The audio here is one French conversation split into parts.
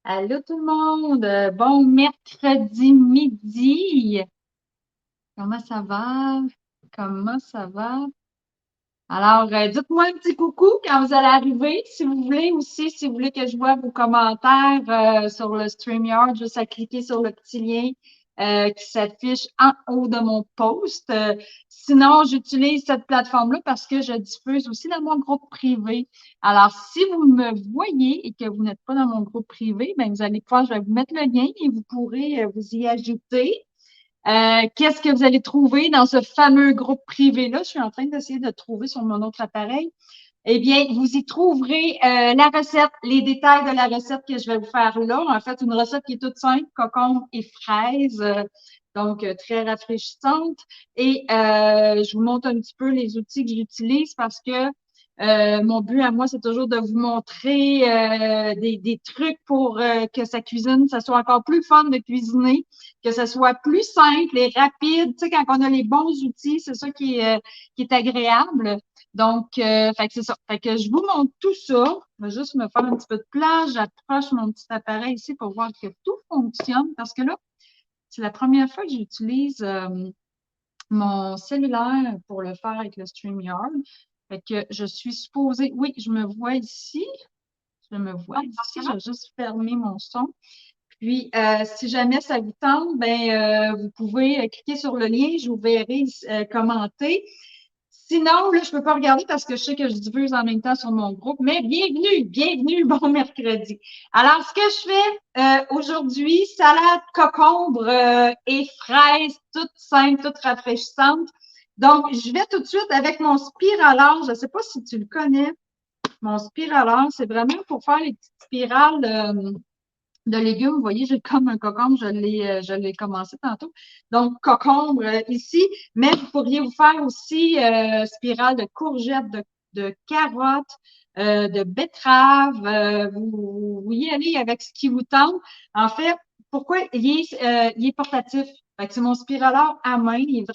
Allô tout le monde, bon mercredi midi. Comment ça va? Comment ça va? Alors, dites-moi un petit coucou quand vous allez arriver, si vous voulez aussi, si vous voulez que je vois vos commentaires sur le StreamYard, juste à cliquer sur le petit lien qui s'affiche en haut de mon post. Sinon, j'utilise cette plateforme-là parce que je diffuse aussi dans mon groupe privé. Alors, si vous me voyez et que vous n'êtes pas dans mon groupe privé, ben vous allez pouvoir, je vais vous mettre le lien et vous pourrez vous y ajouter. Qu'est-ce que vous allez trouver dans ce fameux groupe privé-là? Je suis en train d'essayer de trouver sur mon autre appareil. Eh bien, vous y trouverez la recette, les détails de la recette que je vais vous faire là. En fait, une recette qui est toute simple, cocon et fraises, donc très rafraîchissante. Et je vous montre un petit peu les outils que j'utilise parce que mon but à moi, c'est toujours de vous montrer des trucs pour que sa cuisine, ça soit encore plus fun de cuisiner, que ça soit plus simple et rapide. Tu sais, quand on a les bons outils, c'est ça qui est agréable. Donc, fait que c'est ça. Fait que je vous montre tout ça. Je vais juste me faire un petit peu de place. J'approche mon petit appareil ici pour voir que tout fonctionne parce que là, c'est la première fois que j'utilise mon cellulaire pour le faire avec le StreamYard. Fait que je suis supposée, oui, je me vois ici. Je me vois ici. Je vais juste fermer mon son. Puis, si jamais ça vous tente, ben, vous pouvez cliquer sur le lien. Je vous verrai commenter. Sinon, là, je peux pas regarder parce que je sais que je diffuse en même temps sur mon groupe, mais bienvenue, bon mercredi. Alors, ce que je fais aujourd'hui, salade concombre et fraises, toute simple, toute rafraîchissante. Donc, je vais tout de suite avec mon spiraleur. Je ne sais pas si tu le connais. Mon spiraleur, c'est vraiment pour faire les petites spirales de légumes. Vous voyez, j'ai comme un cocombre, je l'ai commencé tantôt. Donc, cocombre ici, mais vous pourriez vous faire aussi spirale de courgettes, de carottes, de betteraves. Vous y allez avec ce qui vous tente. En fait, pourquoi il est portatif? Fait que c'est mon spiraleur à main. Il est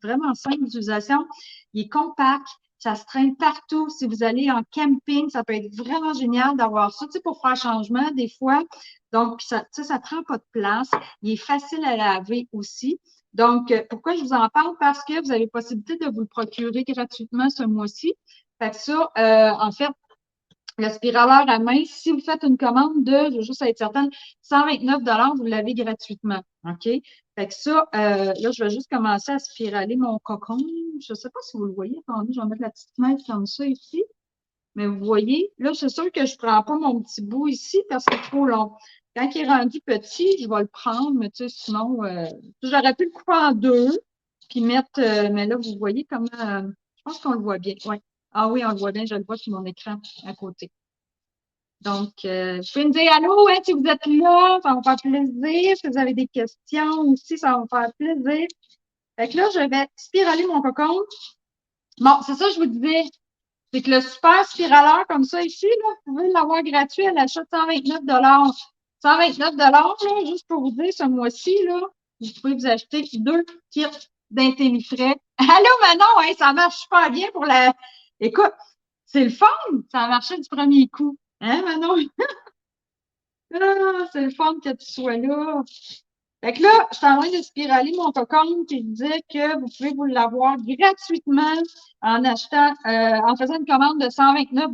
vraiment simple d'utilisation. Il est compact. Ça se traîne partout. Si vous allez en camping, ça peut être vraiment génial d'avoir ça, tu sais, pour faire changement des fois. Donc, ça prend pas de place. Il est facile à laver aussi. Donc, pourquoi je vous en parle? Parce que vous avez possibilité de vous le procurer gratuitement ce mois-ci. Fait que ça, en fait, le spiraleur à main, si vous faites une commande de, je veux juste être certaine, 129 vous l'avez gratuitement. OK? Fait que ça, là, je vais juste commencer à spiraler mon cocon. Je ne sais pas si vous le voyez. Attendez, je vais mettre la petite fenêtre comme ça ici. Mais vous voyez, là, c'est sûr que je ne prends pas mon petit bout ici parce que c'est trop long. Quand il est rendu petit, je vais le prendre, mais tu sais, sinon, j'aurais pu le couper en deux, puis mettre, mais là, vous voyez comment, je pense qu'on le voit bien. Ouais. Ah oui, on le voit bien, je le vois sur mon écran à côté. Donc, vous pouvez me dire allô, hein, si vous êtes là, ça va me faire plaisir. Si vous avez des questions aussi, ça va me faire plaisir. Fait que là, je vais spiraler mon cocon. Bon, c'est ça, je vous disais. C'est que le super spiraleur comme ça ici, là, vous pouvez l'avoir gratuit à l'achat de 129 129 là, juste pour vous dire, ce mois-ci, là, vous pouvez vous acheter deux kits d'Intellifrais. Allô, Manon, hein, ça marche super bien pour la. Écoute, c'est le fun! Ça a marché du premier coup. Hein, Manon? Ah, c'est le fun que tu sois là. Fait que là, je suis en train de spiraler mon cocon qui disait que vous pouvez vous l'avoir gratuitement en achetant, en faisant une commande de 129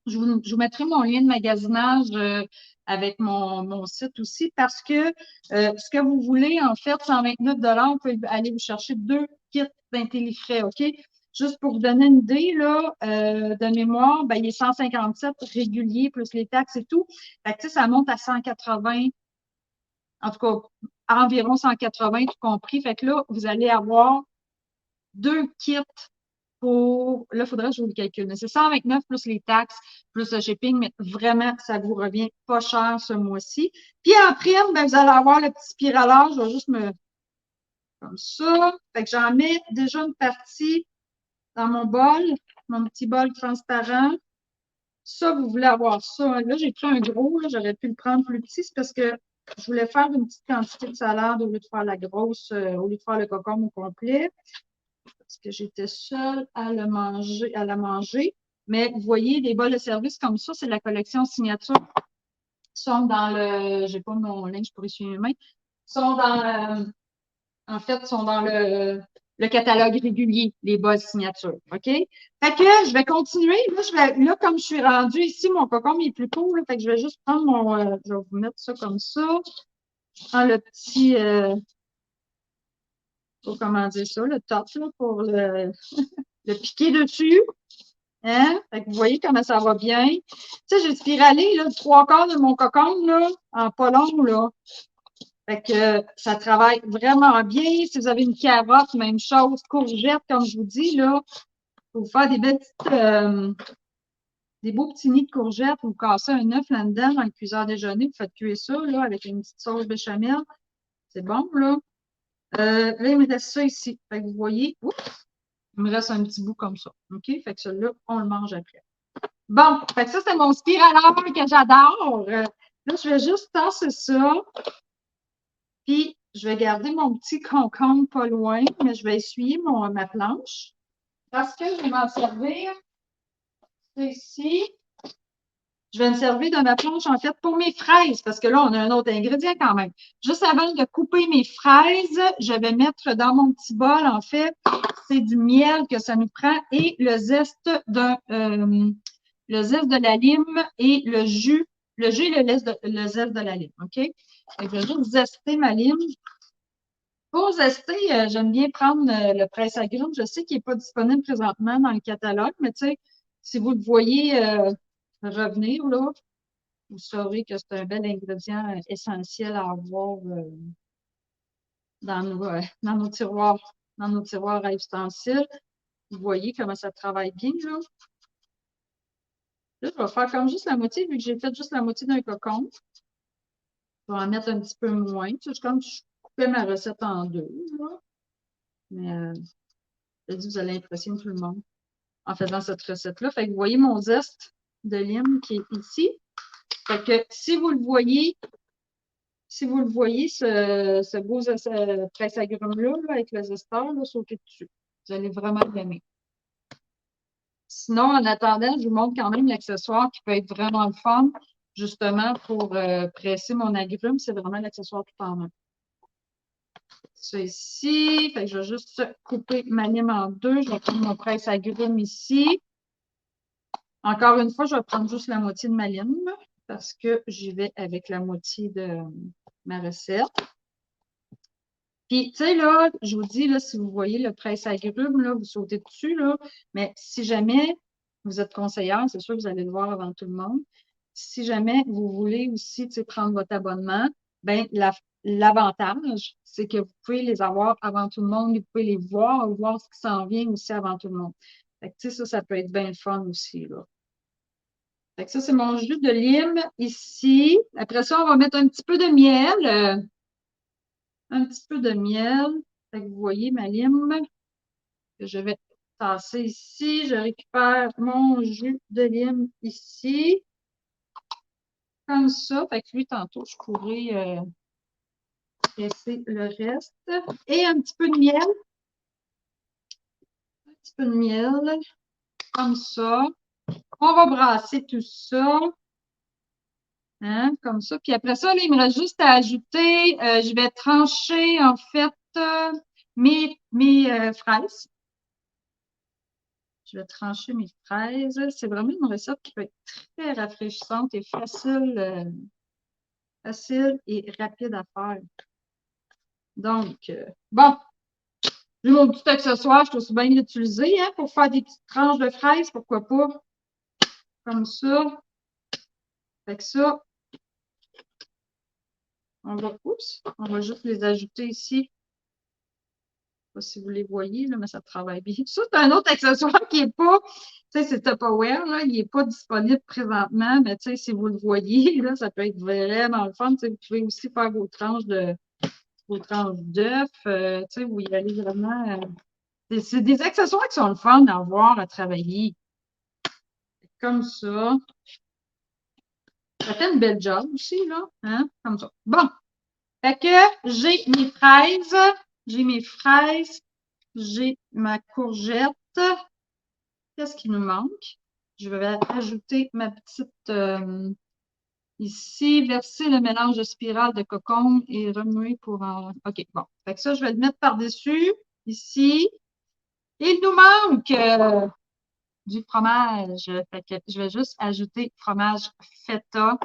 je vous mettrai mon lien de magasinage avec mon site aussi parce que ce que vous voulez, en fait, 129 vous pouvez aller vous chercher deux kits d'Intellifrais, OK? Juste pour vous donner une idée là, de mémoire, ben, il est 157 régulier plus les taxes et tout. Fait que, ça monte à 180, en tout cas, à environ 180 tout compris. Fait que là, vous allez avoir deux kits pour, là, il faudrait que je vous le calcule, mais c'est 129 plus les taxes, plus le shipping, mais vraiment, ça vous revient pas cher ce mois-ci. Puis en prime, ben, vous allez avoir le petit spiraleur, je vais juste comme ça. Fait que j'en mets déjà une partie dans mon bol, mon petit bol transparent. Ça, vous voulez avoir ça. Là, j'ai pris un gros, là, j'aurais pu le prendre plus petit, c'est parce que je voulais faire une petite quantité de salade au lieu de faire la grosse, au lieu de faire le cocon au complet parce que j'étais seule à la manger. Mais vous voyez, des bols de service comme ça, c'est la collection signature. sont dans le, j'ai pas mon linge pour essuyer mes mains, sont dans, en fait, sont dans le catalogue régulier, les bas signatures, OK? Fait que je vais continuer. Là, comme je suis rendue ici, mon cocon est plus court, là, fait que je vais juste prendre je vais vous mettre ça comme ça. Je prends le petit, comment dire ça, le top, là, pour le piquer dessus. Hein? Fait que vous voyez comment ça va bien. Tu sais, j'ai spiralé, là, le 3/4 de mon cocon, là, en pas long, là. Fait que ça travaille vraiment bien. Si vous avez une carotte, même chose, courgette, comme je vous dis, là, pour vous faire des belles des beaux petits nids de courgettes, vous cassez un œuf là-dedans dans le cuiseur déjeuner, vous faites cuire ça, là, avec une petite sauce béchamel. C'est bon, là. Là, il me reste ça ici. Fait que vous voyez, oups, il me reste un petit bout comme ça. OK? Fait que celui-là, on le mange après. Bon, fait que ça, c'est mon spiraleur que j'adore. Là, je vais juste tasser ça. Puis, je vais garder mon petit concombre pas loin, mais je vais essuyer ma planche. Parce que je vais m'en servir. C'est ici. Je vais me servir de ma planche, en fait, pour mes fraises, parce que là, on a un autre ingrédient quand même. Juste avant de couper mes fraises, je vais mettre dans mon petit bol, en fait, c'est du miel que ça nous prend et le zeste de la lime et le jus et le zeste de la lime, OK? Je vais juste zester ma lime. Pour zester, j'aime bien prendre le presse-agrumes. Je sais qu'il n'est pas disponible présentement dans le catalogue, mais tu sais, si vous le voyez revenir, là, vous saurez que c'est un bel ingrédient essentiel à avoir dans nos tiroirs à ustensiles. Vous voyez comment ça travaille bien, là. Là, je vais faire comme juste la moitié, vu que j'ai fait juste la moitié d'un cocon. Je vais en mettre un petit peu moins. Tu sais, comme je coupais ma recette en deux, là. Mais je dis, vous allez impressionner tout le monde en faisant cette recette-là. Fait que vous voyez mon zeste de lime qui est ici. Fait que si vous le voyez, ce beau presse-agrumes-là, là, avec le zesteur, là, sautez dessus. Vous allez vraiment l'aimer. Sinon, en attendant, je vous montre quand même l'accessoire qui peut être vraiment le fun, justement, pour presser mon agrume. C'est vraiment l'accessoire tout en un. Ça ici. Fait que je vais juste couper ma lime en deux. Je vais prendre mon presse-agrumes ici. Encore une fois, je vais prendre juste la moitié de ma lime parce que j'y vais avec la moitié de ma recette. Puis, tu sais, là, je vous dis, là, si vous voyez le presse-agrumes, là, vous sautez dessus, là, mais si jamais vous êtes conseillère, c'est sûr que vous allez le voir avant tout le monde. Si jamais vous voulez aussi, tu sais, prendre votre abonnement, ben l'avantage, c'est que vous pouvez les avoir avant tout le monde, vous pouvez les voir ce qui s'en vient aussi avant tout le monde. Fait que, tu sais, ça peut être bien le fun aussi, là. Fait que ça, c'est mon jus de lime ici. Après ça, on va mettre un petit peu de miel. Un petit peu de miel. Fait que vous voyez ma lime que je vais tasser ici. Je récupère mon jus de lime ici. Comme ça. Fait que lui, tantôt, je pourrais presser le reste. Et un petit peu de miel. Un petit peu de miel. Comme ça. On va brasser tout ça. Hein, comme ça. Puis après ça, là, il me reste juste à ajouter, je vais trancher en fait mes fraises. Je vais trancher mes fraises. C'est vraiment une recette qui peut être très rafraîchissante et facile et rapide à faire. Donc, bon, j'ai mon petit accessoire, je trouve ça bien l'utiliser hein, pour faire des petites tranches de fraises, pourquoi pas. Comme ça. Fait que ça, on va juste les ajouter ici. Pas si vous les voyez, là, mais ça travaille bien. Ça, c'est un autre accessoire qui n'est pas, tu sais, c'est Tupperware, là, il n'est pas disponible présentement, mais tu sais, si vous le voyez, là, ça peut être vraiment le fun. Tu sais, vous pouvez aussi faire vos tranches d'œufs, tu sais, vous y allez vraiment. C'est des accessoires qui sont le fun à avoir, à travailler. Comme ça. Ça fait une belle job aussi, là. Hein? Comme ça. Bon. Fait que j'ai mes fraises. J'ai mes fraises. J'ai ma courgette. Qu'est-ce qui nous manque? Je vais ajouter ma petite Ici, verser le mélange de spirale de cocon et remuer pour en... OK, bon. Fait que ça, je vais le mettre par-dessus, ici. Il nous manque du fromage. Fait que je vais juste ajouter fromage feta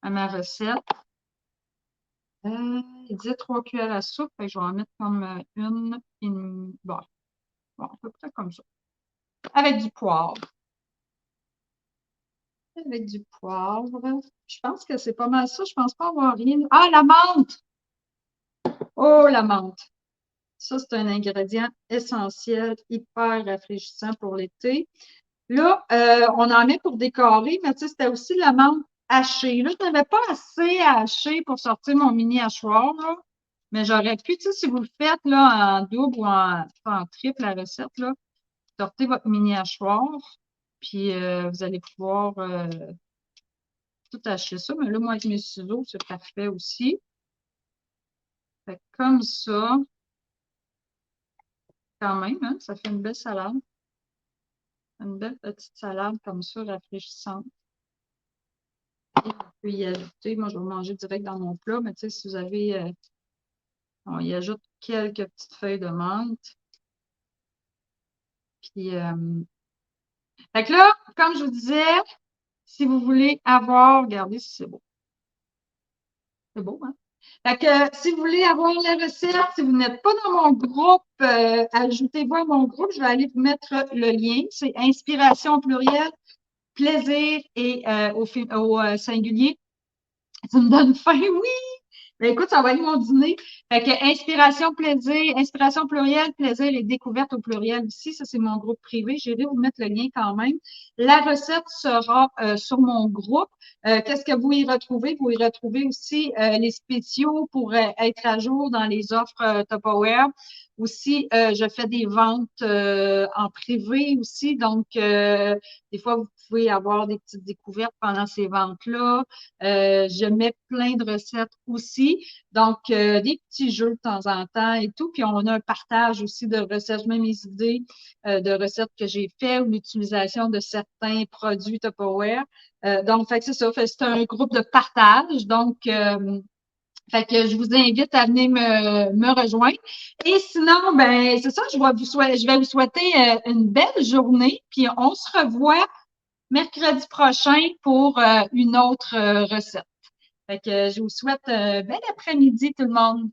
à ma recette. Il disait 3 cuillères à soupe, fait que je vais en mettre comme bon, à peu près comme ça. Avec du poivre. Avec du poivre. Je pense que c'est pas mal ça. Je pense pas avoir rien. Ah, la menthe! Oh, la menthe! Ça, c'est un ingrédient essentiel, hyper rafraîchissant pour l'été. Là, on en met pour décorer, mais tu sais, c'était aussi la menthe hachée. Là, je n'avais pas assez à hacher pour sortir mon mini hachoir, là. Mais j'aurais pu, tu sais, si vous le faites là, en double ou en triple la recette, là, sortez votre mini hachoir, puis vous allez pouvoir tout hacher ça. Mais là, moi, avec mes ciseaux, c'est parfait aussi. Fait que comme ça, quand même, hein, ça fait une belle salade. Une belle petite salade comme ça, rafraîchissante. Et on peut y ajouter, moi, je vais manger direct dans mon plat, mais tu sais, si vous avez, on y ajoute quelques petites feuilles de menthe. Puis, fait que là, comme je vous disais, si vous voulez avoir, regardez si c'est beau. C'est beau, hein? Fait que si vous voulez avoir la recette, si vous n'êtes pas dans mon groupe, ajoutez-vous à mon groupe. Je vais aller vous mettre le lien. C'est inspiration au pluriel, plaisir et au singulier. Ça me donne faim, oui! Ben, écoute, ça va être mon dîner. Fait que inspiration, plaisir, inspiration pluriel, plaisir et découverte au pluriel aussi. Ça, c'est mon groupe privé. J'irai vous mettre le lien quand même. La recette sera sur mon groupe. Qu'est-ce que vous y retrouvez? Vous y retrouvez aussi les spéciaux pour être à jour dans les offres Tupperware. Aussi, je fais des ventes en privé aussi. Donc, des fois, vous pouvez avoir des petites découvertes pendant ces ventes-là. Je mets plein de recettes aussi. Donc, des petits jeux de temps en temps et tout. Puis, on a un partage aussi de recettes. Je mets mes idées de recettes que j'ai faites ou l'utilisation de certains produits Tupperware. Donc, fait que c'est ça. C'est un groupe de partage. Donc, fait que je vous invite à venir me rejoindre. Et sinon, ben, c'est ça, je vais vous souhaiter une belle journée. Puis, on se revoit mercredi prochain pour une autre recette. Fait que je vous souhaite un bel après-midi tout le monde.